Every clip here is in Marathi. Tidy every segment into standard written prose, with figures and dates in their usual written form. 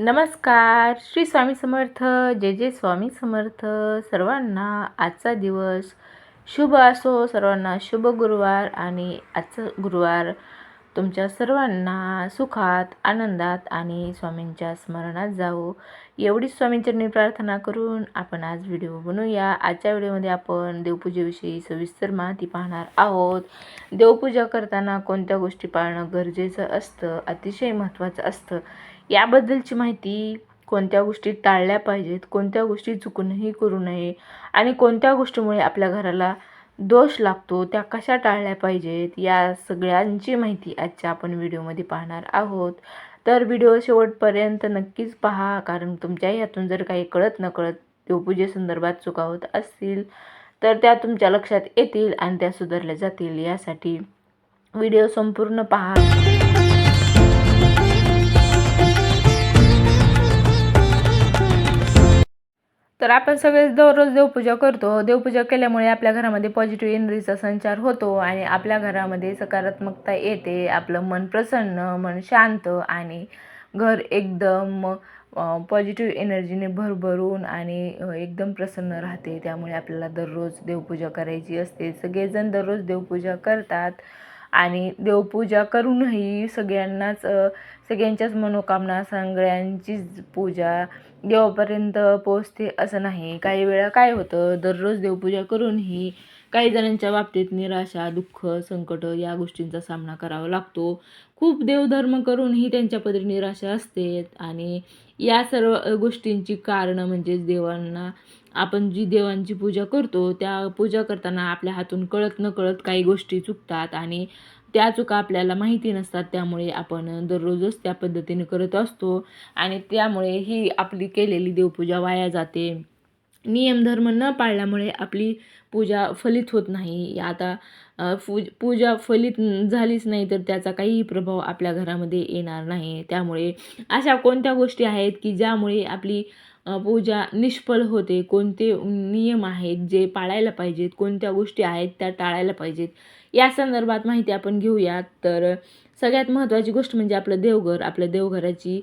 नमस्कार. श्री स्वामी समर्थ. जय जय स्वामी समर्थ. सर्वांना आजचा दिवस शुभ असो. सर्वांना शुभ गुरुवार. आणि आजचा गुरुवार तुमच्या सर्वांना सुखात, आनंदात आणि स्वामींच्या स्मरणात जावो एवढीच स्वामींचरणी प्रार्थना करून आपण आज व्हिडिओ बनवूया. आजच्या व्हिडिओमध्ये आपण देवपूजेविषयी सविस्तर माहिती पाहणार आहोत. देवपूजा करताना कोणत्या गोष्टी पाळणं गरजेचं असतं, अतिशय महत्त्वाचं असतं याबद्दलची माहिती, कोणत्या गोष्टी टाळल्या पाहिजेत, कोणत्या गोष्टी चुकूनही करू नये आणि कोणत्या गोष्टीमुळे आपल्या घराला दोष लागतो त्या कशा टाळल्या पाहिजेत, या सगळ्यांची माहिती आजच्या आपण व्हिडिओमध्ये पाहणार आहोत. तर व्हिडिओ शेवटपर्यंत नक्कीच पहा, कारण तुमच्याही हातून जर काही कळत नकळत देवपूजेसंदर्भात चुका होत असतील तर त्या तुमच्या लक्षात येतील आणि त्या सुधारल्या जातील. यासाठी व्हिडिओ संपूर्ण पहा. तर आपण सगळेच दररोज देवपूजा करतो. देवपूजा केल्यामुळे आपल्या घरामध्ये पॉझिटिव्ह एनर्जीचा संचार होतो आणि आपल्या घरामध्ये सकारात्मकता येते. आपलं मन प्रसन्न, मन शांत आणि घर एकदम पॉझिटिव्ह एनर्जीने भरभरून आणि एकदम प्रसन्न राहते. त्यामुळे आपल्याला दररोज देवपूजा करायची असते. सगळेजण दररोज देवपूजा करतात आणि देवपूजा करूनही सगळ्यांच्याच मनोकामना, सगळ्यांचीच पूजा देवापर्यंत पोचते असं नाही. काही वेळा काय होतं, दररोज देवपूजा करूनही काही जणांच्या बाबतीत निराशा, दुःख, संकट या गोष्टींचा सामना करावा लागतो. खूप देवधर्म करूनही त्यांच्या पदरी निराशा असते आणि या सर्व गोष्टींची कारणं म्हणजेच आपण जी देवांची पूजा करतो त्या पूजा करताना आपल्या हातून कळत नकळत काही गोष्टी चुकतात आणि त्या चुका आपल्याला माहिती नसतात. त्यामुळे आपण दररोजच त्या पद्धतीने करत असतो आणि त्यामुळे ही आपली केलेली देवपूजा वाया जाते. नियमधर्म न पाळल्यामुळे आपली पूजा फलित होत नाही. आता पूजा फलित झालीच नाही तर त्याचा काहीही प्रभाव आपल्या घरामध्ये येणार नाही. त्यामुळे अशा कोणत्या गोष्टी आहेत की ज्यामुळे आपली पूजा निष्फळ होते, कोणते नियम आहेत जे पाळायला पाहिजेत, कोणत्या गोष्टी आहेत त्या टाळायला पाहिजेत, या संदर्भात माहिती आपण घेऊयात. तर सगळ्यात महत्त्वाची गोष्ट म्हणजे आपलं देवघर. आपल्या देवघराची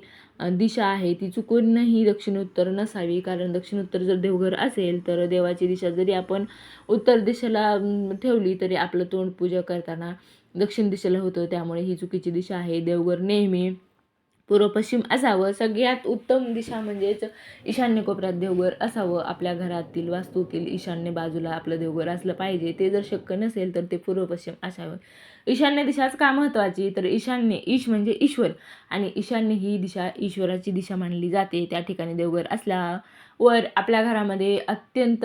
दिशा आहे ती चुकूनही दक्षिणोत्तर नसावी. कारण दक्षिणोत्तर जर देवघर असेल तर देवाची दिशा जरी आपण उत्तर दिशेला ठेवली तरी आपलं तोंड पूजा करताना दक्षिण दिशेला होतं. त्यामुळे ही चुकीची दिशा आहे. देवघर नेहमी पूर्व पश्चिम असावं. सगळ्यात उत्तम दिशा म्हणजेच ईशान्य कोपऱ्यात देवघर असावं. आपल्या घरातील वास्तूतील ईशान्य बाजूला आपलं देवघर असलं पाहिजे. ते जर शक्य नसेल तर ते पूर्व पश्चिम असावं. ईशान्य दिशाच का महत्त्वाची, तर ईशान्य, ईश म्हणजे ईश्वर आणि ईशान्य ही दिशा ईश्वराची दिशा मानली जाते. त्या ठिकाणी देवघर असल्यावर आपल्या घरामध्ये अत्यंत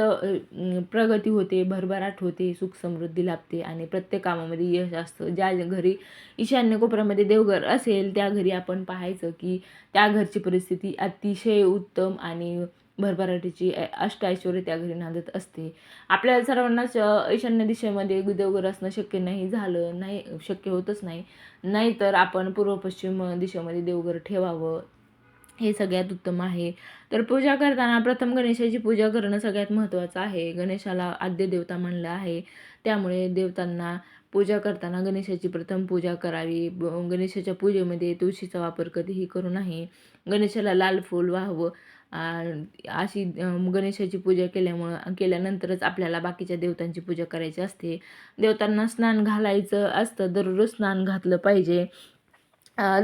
प्रगती होते, भरभराट होते, सुख समृद्धी लाभते आणि प्रत्येक कामामध्ये यश असतं. ज्या घरी ईशान्य कोपऱ्यामध्ये देवघर असेल त्या घरी आपण पाहायचं की त्या घरची परिस्थिती अतिशय उत्तम आणि भरभराटीची अष्टऐश्वर्य त्या घरी नांदत असते. आपल्या सर्वांनाच ईशान्य दिशेमध्ये देवघर असणं शक्य होतच नाही. नाहीतर आपण पूर्व पश्चिम दिशेमध्ये देवघर ठेवावं, हे सगळ्यात उत्तम आहे. तर पूजा करताना प्रथम गणेशाची पूजा करणं सगळ्यात महत्त्वाचं आहे. गणेशाला आद्य देवता मानलं आहे. त्यामुळे देवतांना पूजा करताना गणेशाची प्रथम पूजा करावी. गणेशाच्या पूजेमध्ये तुळशीचा वापर कधीही करू नये. गणेशाला लाल फूल वाहावं. अशी गणेशाची पूजा केल्यानंतरच आपल्याला बाकीच्या देवतांची पूजा करायची असते. देवतांना स्नान घालायचं असतं, दररोज स्नान घातलं पाहिजे.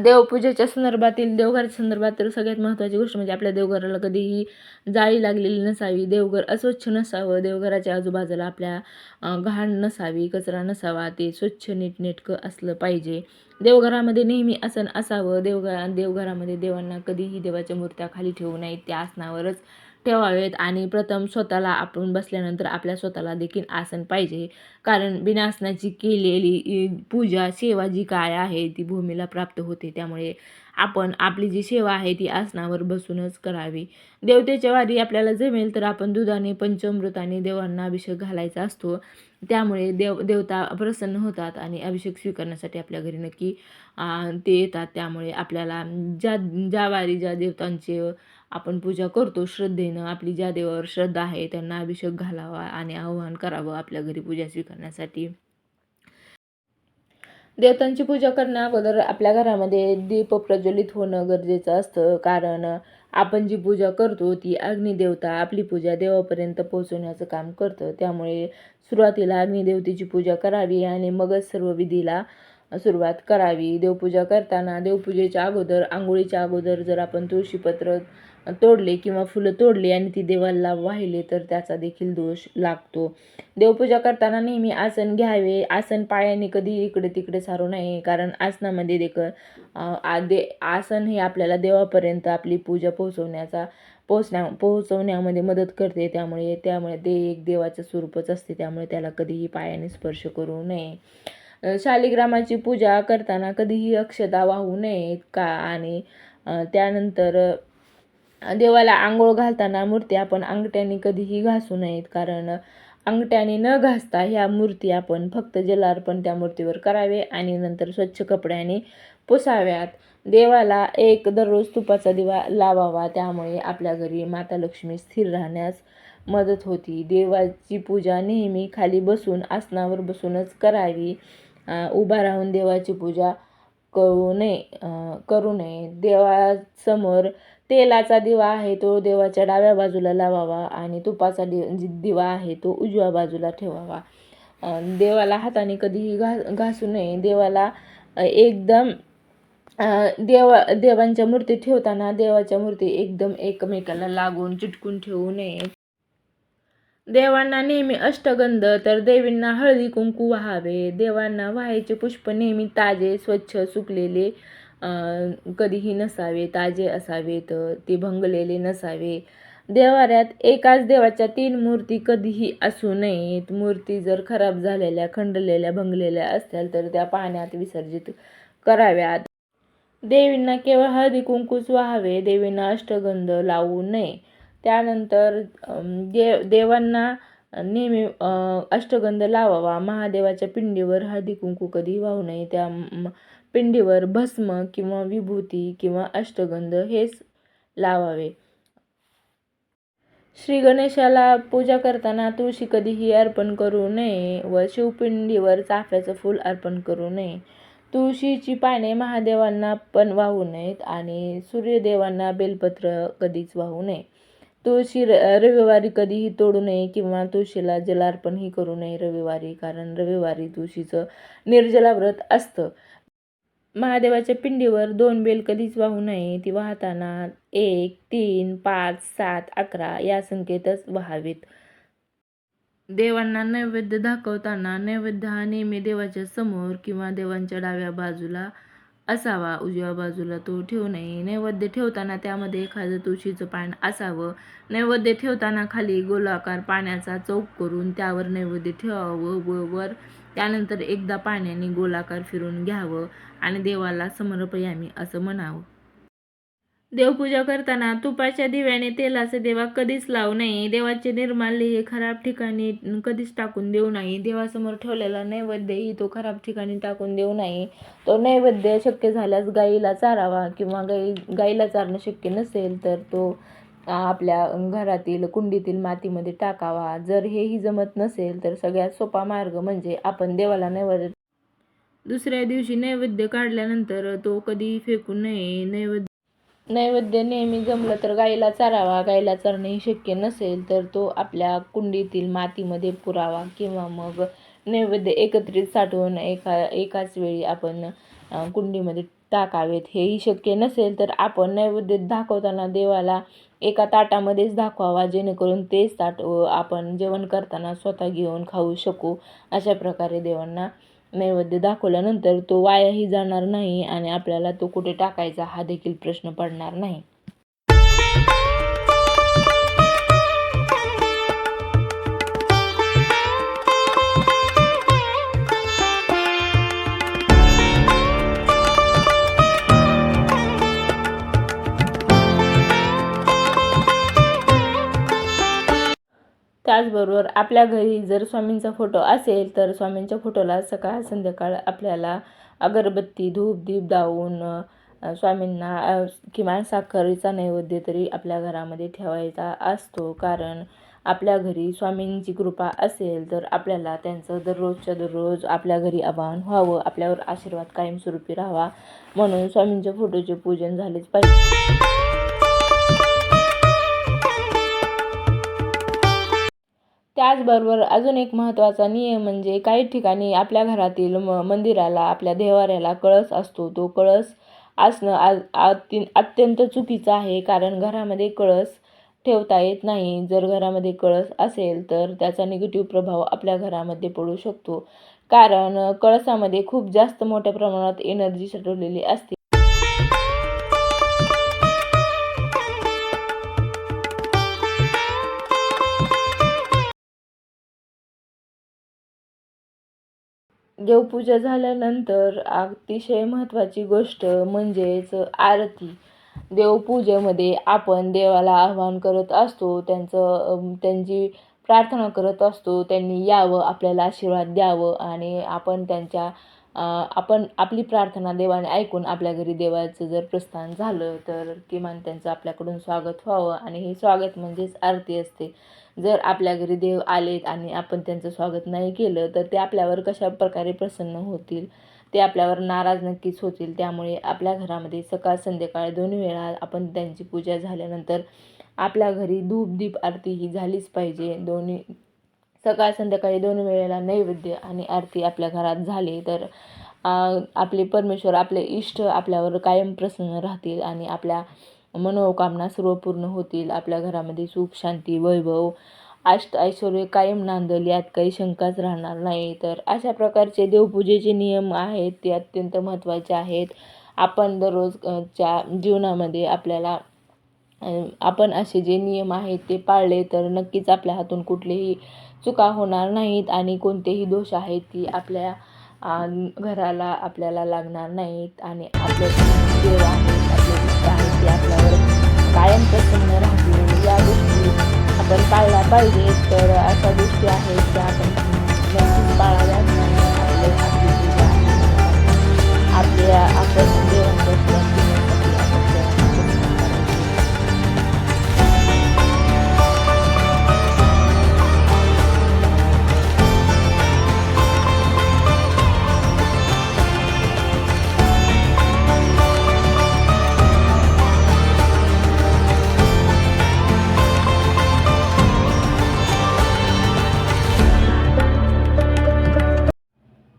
देवपूजेच्या संदर्भातील, देवघराच्या संदर्भात तर सगळ्यात महत्त्वाची गोष्ट म्हणजे आपल्या देवघराला कधीही जाळी लागलेली नसावी. देवघर अस्वच्छ नसावं. देवघराच्या आजूबाजूला आपल्या घाण नसावी, कचरा नसावा. ते स्वच्छ नीटनेटकं असलं पाहिजे. देवघरामध्ये नेहमी आसन असावं. देवघरामध्ये देवांना कधीही देवाच्या मूर्त्या खाली ठेवू नयेत. त्या आसनावरच ठेवावेत आणि प्रथम स्वतःला, आपण बसल्यानंतर आपल्या स्वतःला देखील आसन पाहिजे. कारण बिना आसनाची केलेली पूजा, सेवा जी काय आहे ती भूमीला प्राप्त होते. त्यामुळे आपण आपली जी सेवा आहे ती आसनावर बसूनच करावी. देवतेच्या वारी आपल्याला जमेल तर आपण दुधाने, पंचामृताने देवांना अभिषेक घालायचा असतो. त्यामुळे देवता प्रसन्न होतात आणि अभिषेक स्वीकारण्यासाठी आपल्या घरी नक्की ते येतात. त्यामुळे आपल्याला ज्या वारी ज्या देवतांचे आपण पूजा करतो श्रद्धेनं, आपली ज्या देवावर श्रद्धा आहे त्यांना अभिषेक घालावा आणि आवाहन करावं आपल्या घरी पूजा स्वीकारण्यासाठी. देवतांची पूजा करण्या अगोदर आपल्या घरामध्ये दीप प्रज्वलित होणं गरजेचं असतं, कारण आपण जी पूजा करतो ती अग्निदेवता आपली पूजा देवापर्यंत पोहोचवण्याचं काम करतं. त्यामुळे सुरुवातीला अग्निदेवतेची पूजा करावी आणि मगच सर्व विधीला सुरुवात करावी. देवपूजा करताना देवपूजेच्या अगोदर अंघोळीच्या अगोदर जर आपण तुळशीपत्र तोडले किंवा फुलं तोडली आणि ती देवाला वाहिले तर त्याचा देखील दोष लागतो. देवपूजा करताना नेहमी आसन घ्यावे. आसन पायाने कधी इकडे तिकडे सारू नये, कारण आसनामध्ये आसन हे आपल्याला देवापर्यंत आपली पूजा पोहोचवण्यामध्ये मदत करते. त्यामुळे ते एक देवाचं स्वरूपच असते, त्यामुळे त्याला कधीही पायाने स्पर्श करू नये. शालिग्रामाची पूजा करताना कधीही अक्षता वाहू नयेत का आणि त्यानंतर देवाला आंघोळ घालताना मूर्ती आपण अंगठ्याने कधीही घासू नयेत, कारण अंगठ्याने न घासता ह्या मूर्ती आपण फक्त जलार्पण त्या मूर्तीवर करावे आणि नंतर स्वच्छ कपड्याने पुसाव्यात. देवाला दररोज तुपाचा दिवा लावावा, त्यामुळे आपल्या घरी माता लक्ष्मी स्थिर राहण्यास मदत होती. देवाची पूजा नेहमी खाली बसून आसनावर बसूनच करावी. उभा राहून देवाची पूजा करू नये. देवासमोर तेलाचा दिवा आहे तो देवाच्या डाव्या बाजूला लावावा आणि तुपाचा दिवा आहे तो उजव्या बाजूला ठेवावा. देवाला हाताने कधीही घासू नये. देवाला एकदम देवांच्या मूर्ती ठेवताना देवाच्या मूर्ती एकदम एकमेकाला लागून चिटकून ठेवू नये. देवांना नेहमी अष्टगंध तर देवींना हळदी कुंकू वाहावे. देवांना वाहायचे पुष्प नेहमी ताजे स्वच्छ सुकलेले कधीही नसावे, ताजे असावेत, ते भंगलेले नसावे. देवाऱ्यात एकाच देवाच्या 3 मूर्ती कधीही असू नयेत. मूर्ती जर खराब झालेल्या, खंडलेल्या, भंगलेल्या असतील तर त्या पाण्यात विसर्जित कराव्यात. देवींना केवळ हळदी कुंकूच वाहावे. देवींना अष्टगंध लावू नये. त्यानंतर देवांना नेहमी अष्टगंध लावावा. महादेवाच्या पिंडीवर हळदी कुंकू कधी वाहू नये. त्या पिंडीवर भस्म किंवा विभूती किंवा अष्टगंध हेच लावावे. श्री गणेशाला पूजा करताना तुळशी कधीही अर्पण करू नये व शिवपिंडीवर चाफ्याचं फूल अर्पण करू नये. तुळशीची पाने महादेवांना पण वाहू नयेत आणि सूर्यदेवांना बेलपत्र कधीच वाहू नये. तुळशी रविवारी कधीही तोडू नये किंवा तुळशीला जलार्पणही करू नये रविवारी, कारण रविवारी तुळशीचं निर्जला व्रत असतं. महादेवाच्या पिंडीवर 2 बेल कधीच वाहू नये. ती वाहताना 1, 3, 5, 7, 11 या संख्येतच वाहावीत. देवांना नैवेद्य दाखवताना नैवेद्य हा नेहमी देवाच्या समोर किंवा देवांच्या डाव्या बाजूला असावा, उजव्या बाजूला तो ठेवू नये. नैवेद्य ठेवताना त्यामध्ये एखादं तुळशीचं पान असावं. नैवेद्य ठेवताना खाली गोलाकार पाण्याचा चौक करून त्यावर नैवेद्य ठेवावं व वर त्यानंतर एकदा पाण्याने गोलाकार फिरून घ्यावं आणि देवाला समर्पयामी असं म्हणावं. देवपूजा करताना तुपाच्या दिव्याने तेलाचा दिवा कधीच लावू नये. देवाचे निर्माल्य हे खराब ठिकाणी कधीच टाकून देऊ नये. देवासमोर ठेवलेला नैवेद्यही तो खराब ठिकाणी टाकून देऊ नये. तो नैवेद्य शक्य झाल्यास गाईला चारावा किंवा गाईला चारणं शक्य नसेल तर तो आपल्या घरातील कुंडीतील मातीमध्ये टाकावा. जर हेही जमत नसेल तर सगळ्यात सोपा मार्ग म्हणजे आपण देवाला नैवेद्य दुसऱ्या दिवशी नैवेद्य काढल्यानंतर तो कधीही फेकू नये. नैवेद्य नेहमी जमलं तर गाईला चारावा. गाईला चारणंही शक्य नसेल तर तो आपल्या कुंडीतील मातीमध्ये पुरावा किंवा मग नैवेद्य एकत्रित साठवून एकाच वेळी आपण कुंडीमध्ये टाकावेत. हेही शक्य नसेल तर आपण नैवेद्य दाखवताना देवाला एका ताटामध्येच दाखवावा, जेणेकरून तेच ताट आपण जेवण करताना स्वतः घेऊन खाऊ शकू. अशा प्रकारे देवांना नैवेद्य दाखवल्यानंतर तो वायाही जाणार नाही आणि आपल्याला तो कुठे टाकायचा हा देखील प्रश्न पडणार नाही. त्याचबरोबर आपल्या घरी जर स्वामींचा फोटो असेल तर स्वामींच्या फोटोला सकाळ संध्याकाळ आपल्याला अगरबत्ती धूप दीप दावून स्वामींना किमान साखरेचा नैवेद्य तरी आपल्या घरामध्ये ठेवायचा असतो, कारण आपल्या घरी स्वामींची कृपा असेल तर आपल्याला त्यांचं दररोजच्या दररोज आपल्या घरी आवाहन व्हावं, आपल्यावर आशीर्वाद कायमस्वरूपी राहावा म्हणून स्वामींच्या फोटोचे पूजन झालेच पाहिजे. त्याचबरोबर अजून एक महत्त्वाचा नियम म्हणजे काही ठिकाणी आपल्या घरातील मंदिराला, आपल्या देवाऱ्याला कळस असतो. तो कळस असणं अत्यंत चुकीचं आहे, कारण घरामध्ये कळस ठेवता येत नाही. जर घरामध्ये कळस असेल तर त्याचा निगेटिव्ह प्रभाव आपल्या घरामध्ये पडू शकतो, कारण कळसामध्ये खूप जास्त मोठ्या प्रमाणात एनर्जी साठवलेली असते. देवपूजा झाल्यानंतर अतिशय महत्त्वाची गोष्ट म्हणजेच आरती. देवपूजेमध्ये आपण देवाला आवाहन करत असतो, त्यांची प्रार्थना करत असतो, त्यांनी यावं, आपल्याला आशीर्वाद द्यावं आणि आपण आपली प्रार्थना देवाने ऐकून आपल्या घरी देवाचं जर प्रस्थान झालं तर किमान त्यांचं आपल्याकडून स्वागत व्हावं, आणि हे स्वागत म्हणजेच आरती असते. जर आपल्या घरी देव आलेत आणि आपण त्यांचं स्वागत नाही केलं तर ते आपल्यावर कशा प्रकारे प्रसन्न होतील, ते आपल्यावर नाराज नक्कीच होतील. त्यामुळे आपल्या घरामध्ये सकाळ संध्याकाळ 2 वेळा आपण त्यांची पूजा झाल्यानंतर आपल्या घरी धूप दीप आरती ही झालीच पाहिजे. सकाळ संध्याकाळी 2 वेळेला नैवेद्य आणि आरती आपल्या घरात झाली तर आपले परमेश्वर, आपले इष्ट आपल्यावर कायम प्रसन्न राहतील आणि आपल्या मनोकामना सर्व पूर्ण होतील. आपल्या घरामध्ये सुख शांती वैभव ऐश्वर्य कायम नांदेल, यात काही शंकाच राहणार नाही. तर अशा प्रकारचे देवपूजेचे नियम आहेत ते अत्यंत महत्त्वाचे आहेत. आपण दररोजच्या जीवनामध्ये आपण असे जे नियम आहेत ते पाळले तर नक्कीच आपल्या हातून कुठलेही चुका होणार नाहीत आणि कोणतेही दोष आहेत ती आपल्या घराला आपल्याला लागणार नाहीत, आणि आपले देव आहेत, आपले इष्ट आहेत ते आपल्यावर कायम प्रसन्न राहतील. या गोष्टी आपण पाळल्या पाहिजेत. तर अशा गोष्टी आहेत त्या आपण नक्कीच पाळाव्यात आणि आपण देवांच्या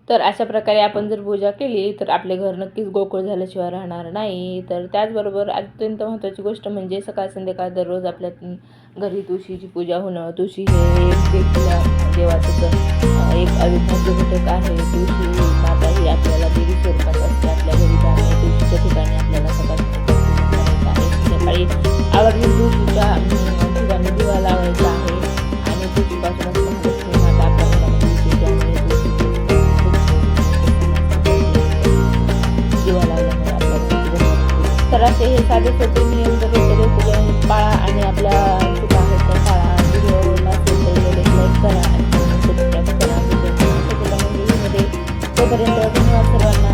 तर अशा प्रकारे आपण जर पूजा केली तर आपले घर नक्कीच गोकुळ झाल्याशिवाय राहणार नाही. तर त्याचबरोबर अत्यंत महत्त्वाची गोष्ट म्हणजे सकाळ संध्याकाळ दररोज आपल्या घरी तुळशीची पूजा होणं. तुळशी हे देखील देवाचं एक अविभाज्य घटक आहे. तुळशी माता ही आपल्याला देवी स्वरूपात असते. आपल्या घरी जाणे, तुळशीच्या ठिकाणी आपल्याला सकाळी संध्याकाळी आवर्जून तुळशीच्या ठिकाणी दिवा लावायचा आहे आणि तुळशीपासूनच महालक्ष्मी माता आपल्या घरामध्ये येते. त्यामुळे दिवा लावल्यामुळे आपल्या तर असे हे साधे सोपे नियम दररोजच्या देवपूजा पाळा आणि आपल्या चुका आहेत त्या पाळा. व्हिडिओला लाईक करा आणि सबस्क्राईब करा. तोपर्यंत धन्यवाद सर्वांना.